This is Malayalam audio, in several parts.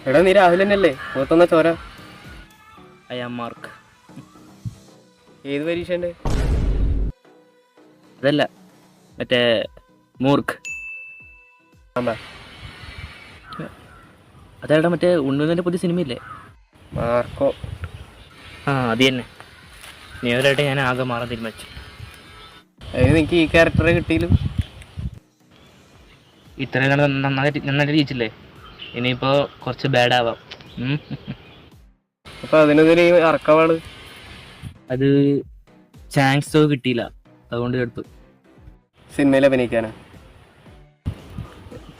എടാ നീ രാഹുൽ തന്നെയല്ലേ മുഖത്തൊന്ന ചോര? I am mark. ഏത് പരീക്ഷൻ്റെ? അതല്ല, മറ്റേ മൂർക്ക്. അതേടാ മറ്റേ ഉണ്ണുന്നതിൻ്റെ പുതിയ സിനിമയില്ലേ, മാർക്കോ? അത് തന്നെ. നേരായിട്ട് ഞാൻ ആകെ മാറാൻ തീരുമാനിച്ചു. അതിന് നിനക്ക് ഈ ക്യാരക്ടറെ കിട്ടിയില്ല. ഇത്രയും കണ്ട് നന്നായിട്ട് ജയിച്ചില്ലേ, ഇനിയിപ്പോൾ കുറച്ച് ബാഡാവാം. അപ്പൊ അതിനെതിരെ അറക്കവാള് അത് ചാൻസ് കിട്ടിയില്ല, അതുകൊണ്ട് എടുത്തു. സിനിമയിൽ അഭിനയിക്കാനാ?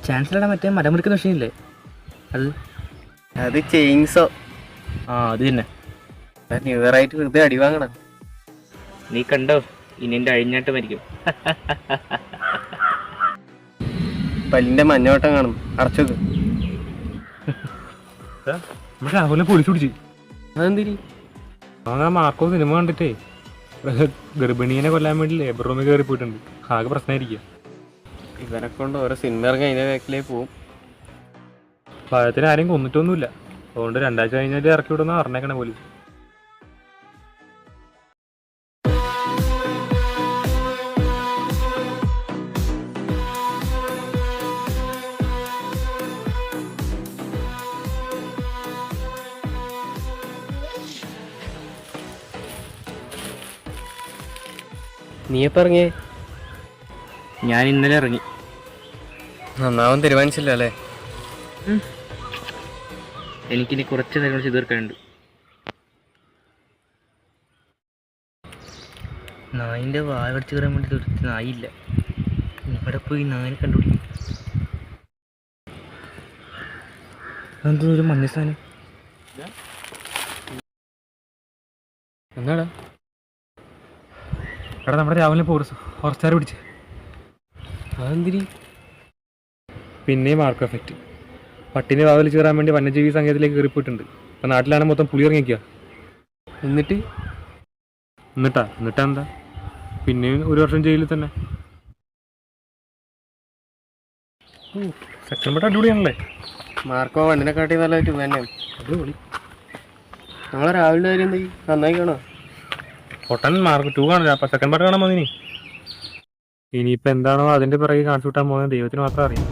ചാൻസിലടാ മറ്റേ മരം മുറിക്കുന്ന മെഷീനില്ലേ, അത് ചെയിൻസോ? അത് തന്നെ. ന്യൂ ഇയർ ആയിട്ട് വെറുതെ അടി വാങ്ങണം. നീ കണ്ടോ, ഇനി എൻ്റെ അഴിഞ്ഞാട്ട് മരിക്കും. പല്ലിന്റെ മഞ്ഞവട്ടം കാണും, അടച്ചത്. രാഹുലിനെ പോലീസ് പിടിച്ചു. അതെന്തിരി? മാർക്കോ സിനിമ കണ്ടിട്ടേ ഗർഭിണീനെ കൊല്ലാൻ വേണ്ടി ലേബർ റൂമിൽ കയറി പോയിട്ടുണ്ട്. ആകെ പ്രശ്നമായിരിക്കും. ഇവരെ കൊണ്ട് ഓരോ സിനിമ ഇറങ്ങി അതിന്റെ ബാക്കിലേക്ക് പോവും. ഭയത്തിന് ആരെയും കൊന്നിട്ടൊന്നുമില്ല, അതുകൊണ്ട് 2 ആഴ്ച കഴിഞ്ഞാൽ ഇറക്കി വിടുന്ന പറഞ്ഞേക്കണേ പോലീസ്. നീ എപ്പോ ഇറങ്ങിയേ? ഞാൻ ഇന്നലെ ഇറങ്ങി. നന്നാവാൻ തീരുമാനിച്ചില്ല അല്ലേ? എനിക്കിനി കുറച്ച് നേരം ചെയ്ത് തീർക്കാനുണ്ട്. നായിൻ്റെ വായ കടിച്ച് കയറാൻ വേണ്ടി ഒരു നായില്ല. ഇവിടെ പോയി നായിനെ കണ്ടുപിടിക്കും. എന്തോ ഒരു മഞ്ഞ സാധനം. എന്താടാ? എടാ നമ്മുടെ രാവിലെ ഫോറസ്റ്റുകാർ പിടിച്ച്. അതെന്തിരി? പിന്നെയും മാർക്ക് എഫക്റ്റ്. പട്ടിനെ വാതിൽ കയറാൻ വേണ്ടി വന്യജീവി സങ്കേതത്തിലേക്ക് കയറിപ്പോയിട്ടുണ്ട്. ഇപ്പം നാട്ടിലാണ് മൊത്തം പുളി ഇറങ്ങിക്കുക. എന്നിട്ടാ എന്താ, പിന്നെയും 1 വർഷം ജയിലിൽ തന്നെ. സെക്കൻഡ് പാർട്ട് അടിപൊളിയാണല്ലേ? മാർക്കോ വണ്ടിനെ കാട്ടി നല്ല തന്നെയാണ്. അടിപൊളി. നമ്മളെ രാവിലെ കാര്യം എന്തായി, നന്നായി കാണോ? പൊട്ടൻ മാർക്ക് 2 കാണില്ല, അപ്പം സെക്കൻഡ് പാർട്ട് കാണാൻ മതി. ഇനിയിപ്പോൾ എന്താണോ അതിൻ്റെ പിറകെ കാണിച്ചു വിട്ടാൻ പോകുന്നത് ദൈവത്തിന് മാത്രം അറിയാം.